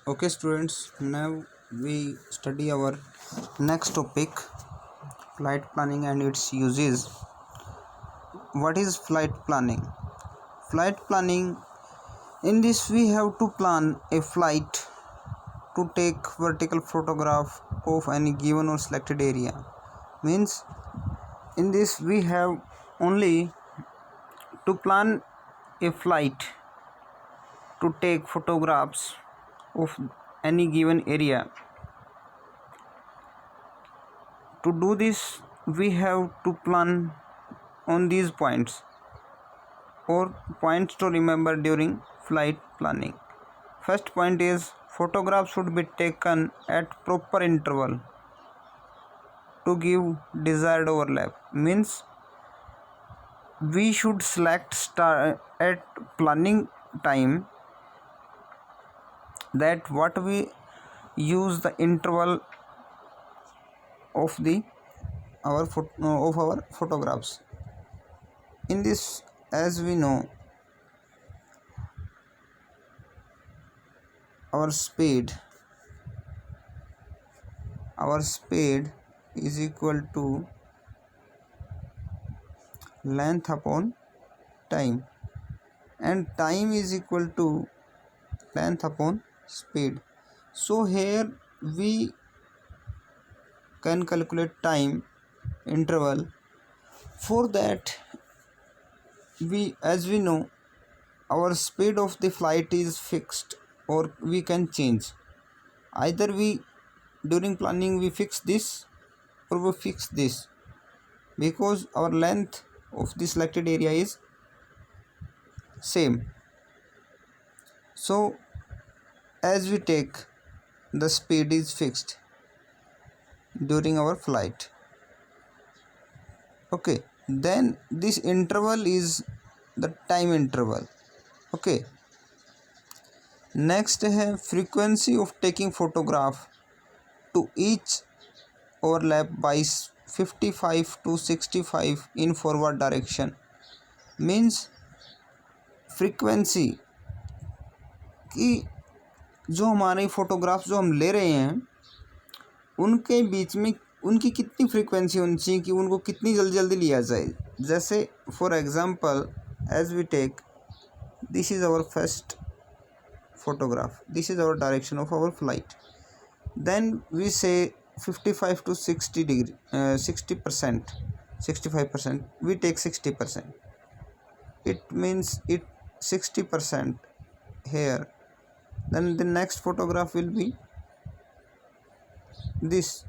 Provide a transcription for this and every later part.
Okay students, now we study our next topic, flight planning and its uses. What is flight planning? Flight planning, in this we have to plan a flight to take vertical photograph of any given or selected area. Means in this we have only to plan a flight to take photographs of any given area. To do this, we have to plan on these points or points to remember during flight planning. First point is photographs should be taken at proper interval to give desired overlap. Means we should select start at planning time that what we use the interval of our photographs. In this, as we know, our speed is equal to length upon time, and time is equal to length upon speed. So here we can calculate time interval. For that, as we know, our speed of the flight is fixed or we can change. Either we during planning we fix this or we fix this, because our length of the selected area is same. So as we take, the speed is fixed during our flight. Okay, then this interval is the time interval. Okay, next है frequency of taking photograph to each overlap by 55 to 65 in forward direction. Means frequency कि जो हमारे photographs जो हम ले रहे हैं उनके बीच में उनकी कितनी फ्रीक्वेंसी होनी चाहिए कि उनको कितनी जल्दी जल्दी लिया जाए. जैसे for example, as we take, this is our first photograph, this is our direction of our flight, then we say 55 to 60 degree 60%, 65%, we take 60%. It means it 60% here. Then the next photograph will be this,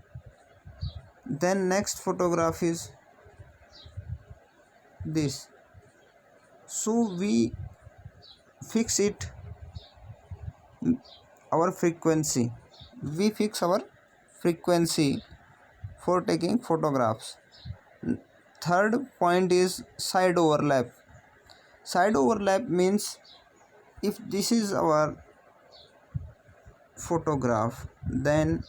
then next photograph is this. So we fix it, our frequency, we fix our frequency for taking photographs. Third point is side overlap. Side overlap means if this is our photograph, then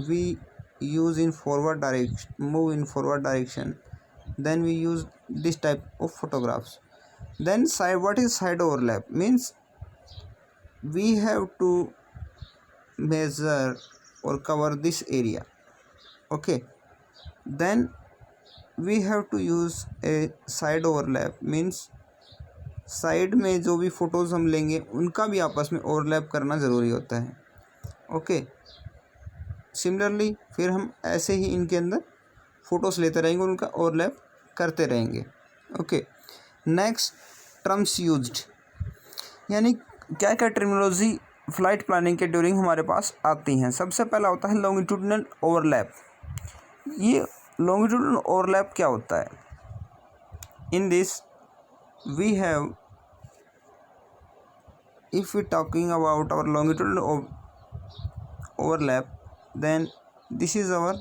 we use in forward direction, move in forward direction, then we use this type of photographs. Then side, what is side overlap? Means we have to measure or cover this area. Okay, then we have to use a side overlap. Means side में जो भी photos हम लेंगे उनका भी आपस में overlap करना ज़रूरी होता है. ओके, सिमिलरली फिर हम ऐसे ही इनके अंदर फ़ोटोज़ लेते रहेंगे और उनका ओवरलैप करते रहेंगे. ओके, नेक्स्ट टर्म्स यूज्ड, यानी क्या क्या टर्मिनोलॉजी फ़्लाइट प्लानिंग के ड्यूरिंग हमारे पास आती हैं. सबसे पहला होता है लॉन्गिट्यूडनल ओवरलैप. ये लॉन्गिट्यूडनल ओवरलैप क्या होता है? In this we have, if we talking about our longitudinal overlap, then this is our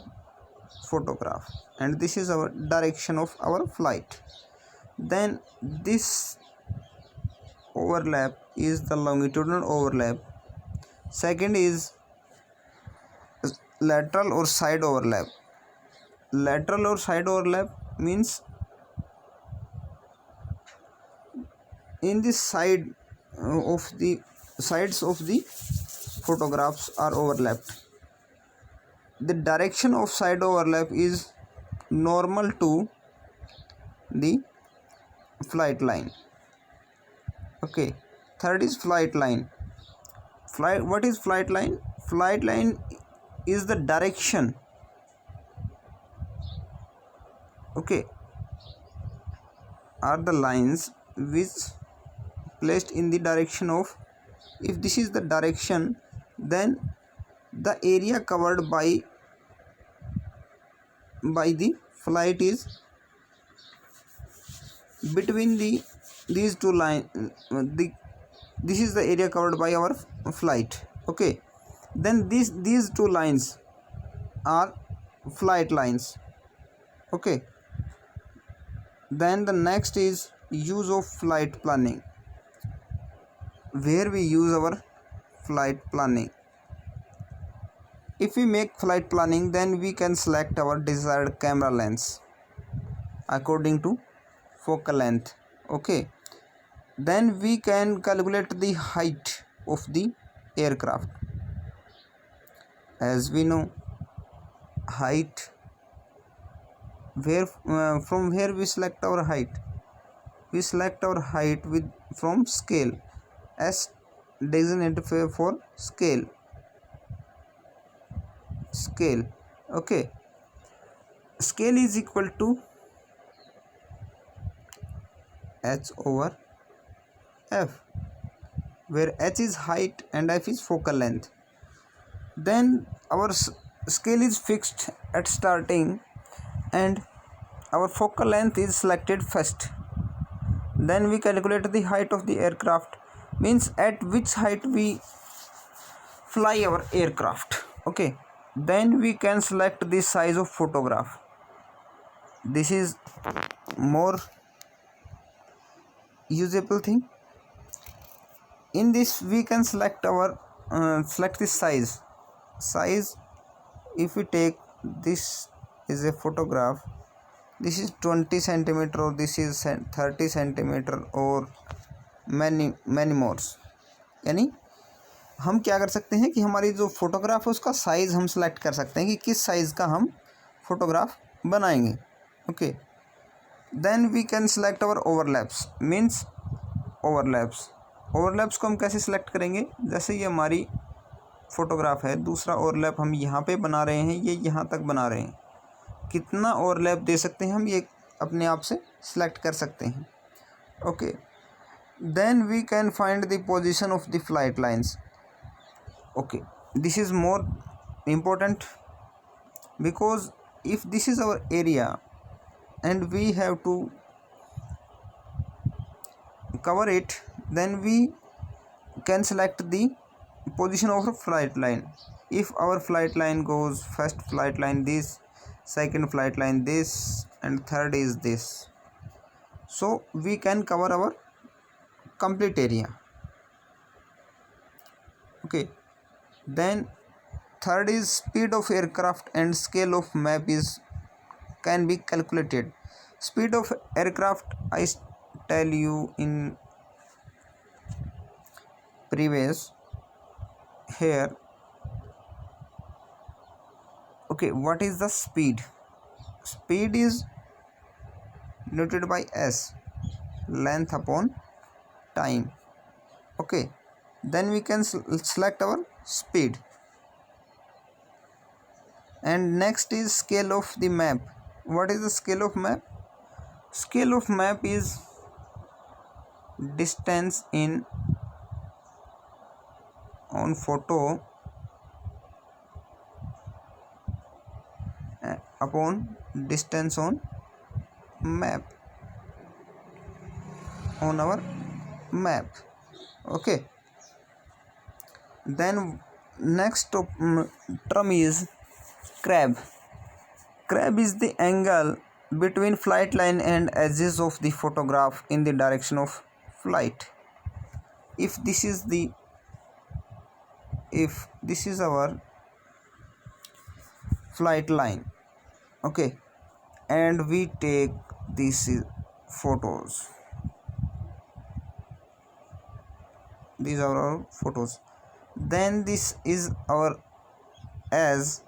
photograph and this is our direction of our flight. Then this overlap is the longitudinal overlap. Second is lateral or side overlap. Lateral or side overlap means in this side of the sides of the photographs are overlapped. The direction of side overlap is normal to the flight line. Okay, third is flight line. What is flight line? Flight line is the direction, okay, are the lines which placed in the direction of, if this is the direction, then the area covered by the flight is between these two lines. This is the area covered by our flight. Okay, then these two lines are flight lines. Okay, then the next is use of flight planning, where we use our flight planning. If we make flight planning, then we can select our desired camera lens according to focal length. Okay, then we can calculate the height of the aircraft. As we know, height, where from where we select our height? We select our height from scale. S designated for scale. Okay, scale is equal to h over f, where h is height and f is focal length. Then our scale is fixed at starting and our focal length is selected first. Then we calculate the height of the aircraft, means at which height we fly our aircraft. Okay, then we can select the size of photograph. This is more usable thing. In this we can select our select the size. If we take this is a photograph, this is 20 centimeter or this is 30 centimeter or many more. यानी हम क्या कर सकते हैं कि हमारी जो photograph है उसका साइज़ हम सेलेक्ट कर सकते हैं कि किस साइज़ का हम फोटोग्राफ बनाएंगे. Okay, then we can select our overlaps, means overlaps को हम कैसे सेलेक्ट करेंगे? जैसे ये हमारी फ़ोटोग्राफ है, दूसरा ओवरलैप हम यहाँ पे बना रहे हैं, ये यहाँ तक बना रहे हैं. कितना ओवरलैप दे सकते हैं हम, ये अपने आप से सेलेक्ट कर सकते हैं. Okay, then we can find the position of the flight lines. Okay, this is more important because if this is our area and we have to cover it, then we can select the position of our flight line. If our flight line goes, first flight line this, second flight line this, and third is this, so we can cover our complete area. Okay, then third is speed of aircraft and scale of map can be calculated. Speed of aircraft I tell you in previous here. Okay, what is the speed? Speed is denoted by s, length upon time. Okay, then we can select our speed. And next is scale of the map. What is the scale of map? Scale of map is distance in on photo upon distance on map, on our map. Okay, then next term is crab. Crab is the angle between flight line and edges of the photograph in the direction of flight. If this is our flight line, okay, and we take these photos, these are our photos. Then this is our edge,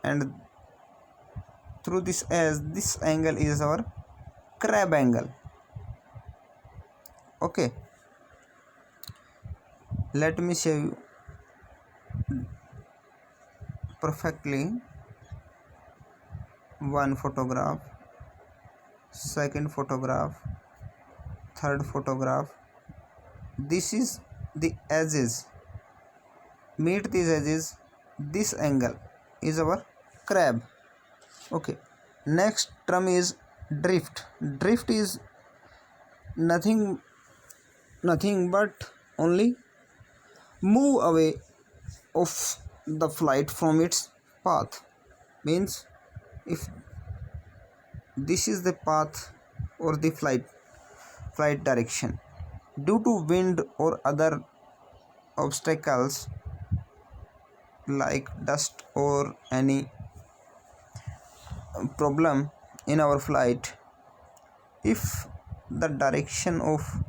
and through this edge, this angle is our crab angle. Okay, let me show you perfectly. One photograph, second photograph, third photograph. This is the edges. Meet these edges. This angle is our crab. Okay, next term is drift. Drift is nothing but only move away of the flight from its path. Means if this is the path or the flight direction, due to wind or other obstacles like dust or any problem in our flight, if the direction of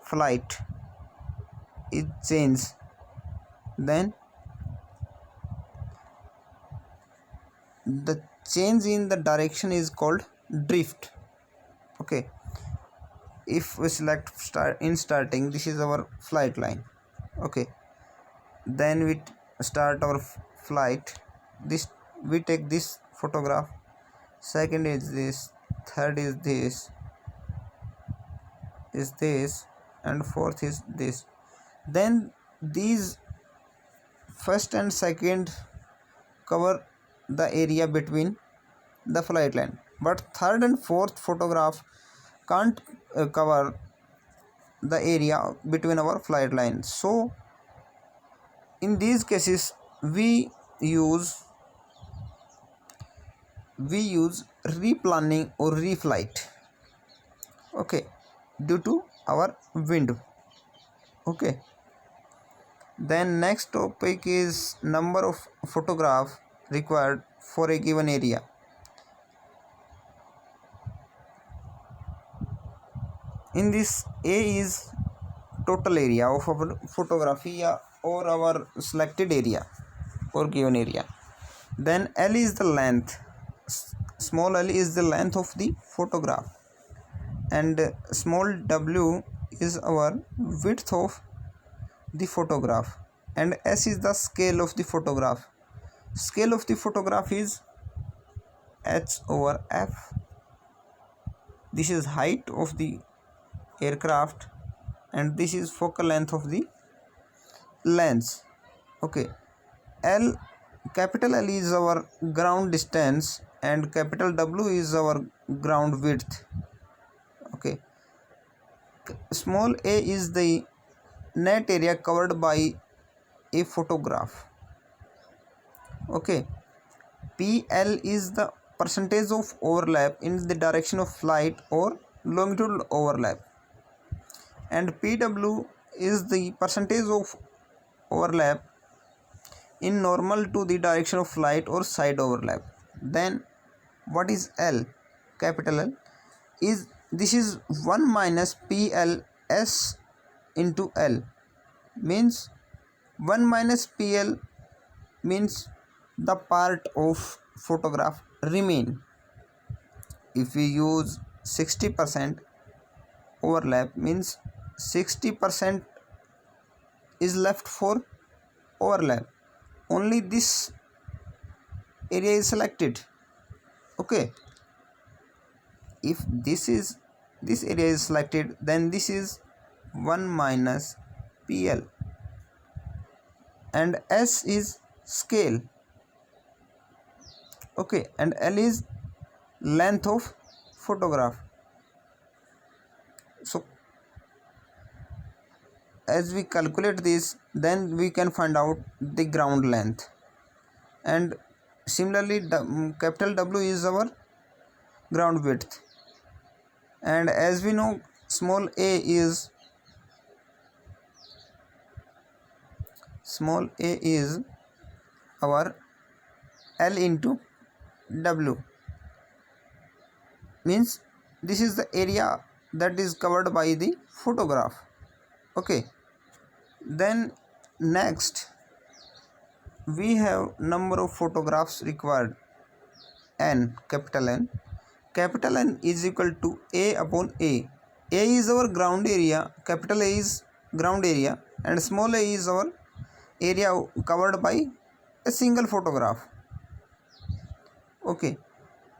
flight is changed, then the change in the direction is called drift. Okay, if we select starting, this is our flight line. Okay, then we start our flight. This we take this photograph, second is this, third is this, and fourth is this. Then these first and second cover the area between the flight line, but third and fourth photograph can't cover the area between our flight lines. So in these cases we use replanning or reflight. Okay, due to our wind. Okay, then next topic is number of photograph required for a given area. In this, A is total area of our photography or our selected area or given area. Then L is the length, small l is the length of the photograph, and small w is our width of the photograph, and S is the scale of the photograph. Scale of the photograph is h/f. This is height of the aircraft, and this is focal length of the lens. Okay, capital L is our ground distance, and capital W is our ground width. Okay, small a is the net area covered by a photograph. Okay, PL is the percentage of overlap in the direction of flight or longitudinal overlap, and PW is the percentage of overlap in normal to the direction of flight or side overlap. Then what is L? Capital L is, this is 1 minus PL S into L, means 1 minus PL means the part of photograph remain. If we use 60% overlap, means 60% is left for overlap, only this area is selected. Okay, if this area is selected, then this is 1 minus PL, and S is scale. Okay, and L is length of photograph. So as we calculate this, then we can find out the ground length, and similarly capital W is our ground width, and as we know, small a is our L into W, means this is the area that is covered by the photograph. Okay, Then next we have number of photographs required, n, capital N. Capital N is equal to A upon A. A is our ground area, capital A is ground area, and small a is our area covered by a single photograph. Okay,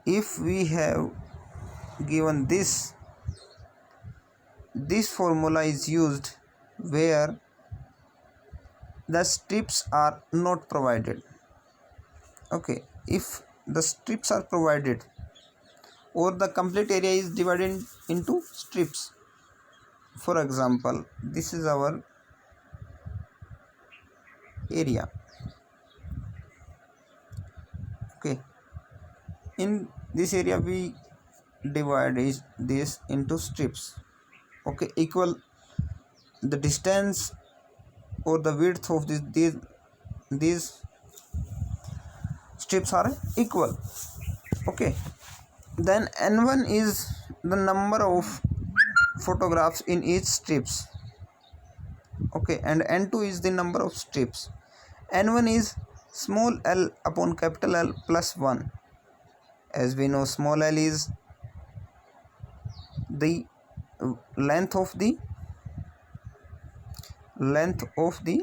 if we have given this formula is used where the strips are not provided. Okay, if the strips are provided or the complete area is divided into strips, for example, this is our area. Okay, in this area we divide this into strips. Okay, equal the distance or the width of these strips are equal. Okay, then n1 is the number of photographs in each strips. Okay, and n2 is the number of strips. n1 is small l upon capital L plus 1. As we know, small l is the length of the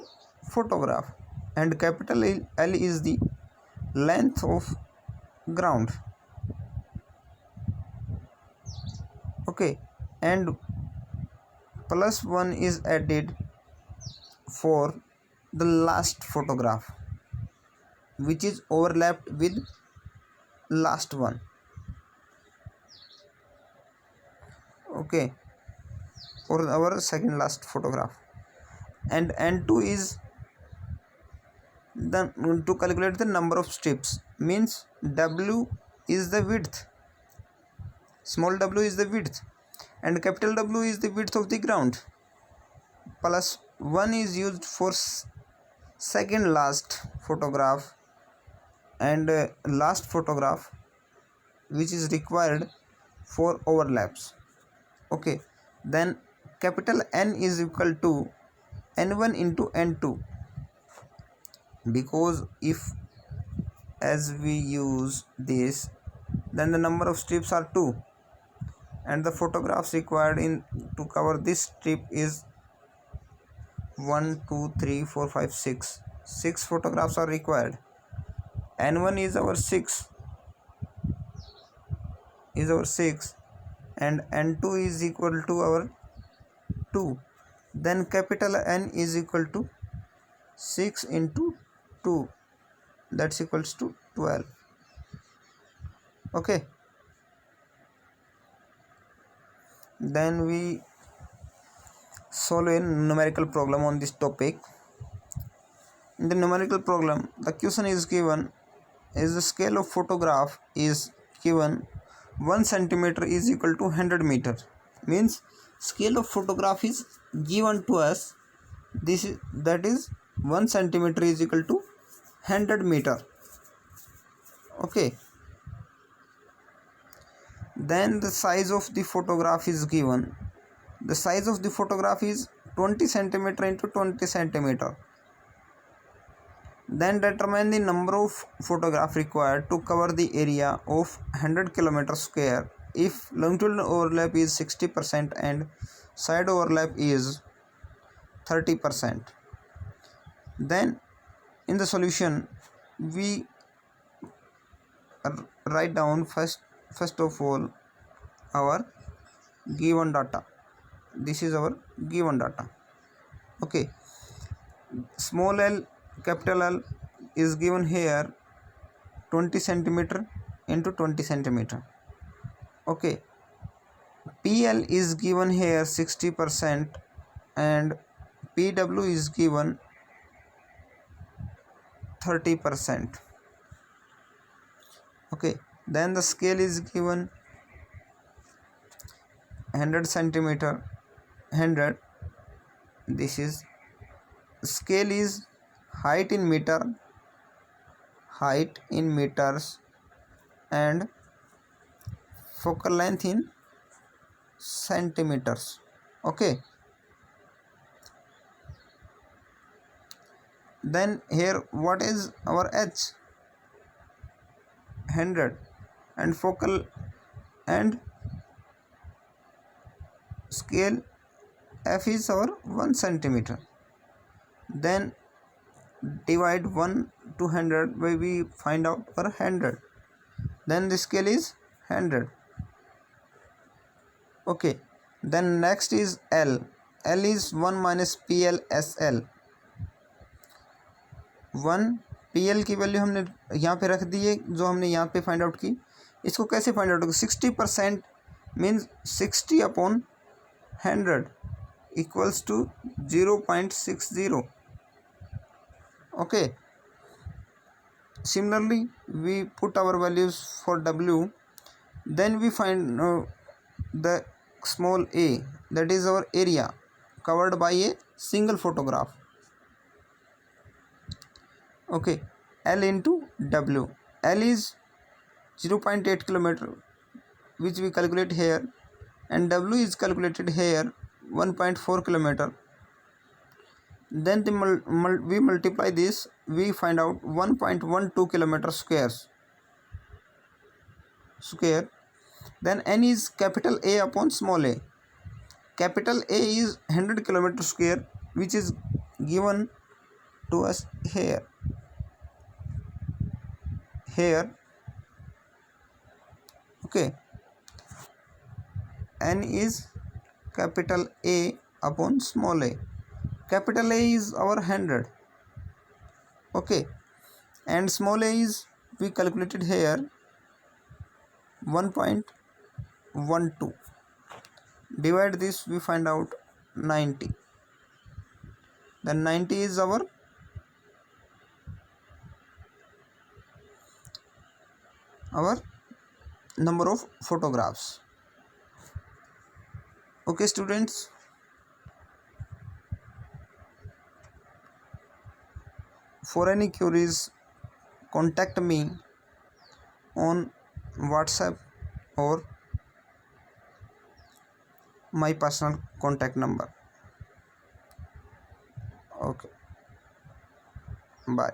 photograph, and capital L is the length of ground. Okay, and plus 1 is added for the last photograph which is overlapped with last one. Okay, or our second last photograph. And n2 is the to calculate the number of strips, means w is the width, small w is the width, and capital W is the width of the ground. Plus 1 is used for second last photograph and last photograph which is required for overlaps. Okay, then capital N is equal to n1 into n2, because if as we use this, then the number of strips are 2 and the photographs required in to cover this strip is 1 2 3 4 5 6. 6 photographs are required. n1 is our 6 and n2 is equal to our 2. Then capital N is equal to 6 into 2, that's equals to 12. Okay, then we solve a numerical problem on this topic. In the numerical problem, the question is given is the scale of photograph is given 1 centimeter is equal to 100 meter, means scale of photograph is given to us, that is 1 centimeter is equal to 100 meter. Okay, then the size of the photograph is given. The size of the photograph is 20 centimeter into 20 centimeter. Then determine the number of photograph required to cover the area of 100 km square if longitudinal overlap is 60% and side overlap is 30%. Then in the solution we write down first of all our given data. This is our given data. Okay, small l capital L is given here 20 centimeter into 20 centimeter. Okay, PL is given here 60% and PW is given 30%. Okay, then the scale is given 100 centimeter 100. This is scale is height in meters and focal length in centimeters. Okay, Then here what is our H? 100. And focal and scale F is our 1 centimeter. Then divide 1 to 100 where we find out our 100. Then the scale is 100. Okay. Then next is L. L is 1 minus PL SL. 1 PL की value हमने यहाँ पे रख दी है जो हमने यहाँ पे फाइंड आउट की. इसको कैसे फाइंड आउट होगा? 60% means 60 upon 100 equals to 0.60. Okay. Similarly, we put our values for W. Then we find the small a, that is our area covered by a single photograph. Okay. L into W. L is 0.8 kilometer, which we calculate here, and W is calculated here 1.4 kilometer. Then we multiply this, we find out 1.12 kilometer square. Then N is capital A upon small a. Capital A is 100 kilometer square, which is given to us here. Okay. N is capital A upon small a. Capital A is our 100. Okay. And small a is, we calculated here, 1.12. Divide this, we find out 90. Then 90 is our number of photographs. Okay students, for any queries contact me on WhatsApp or my personal contact number. Okay, bye.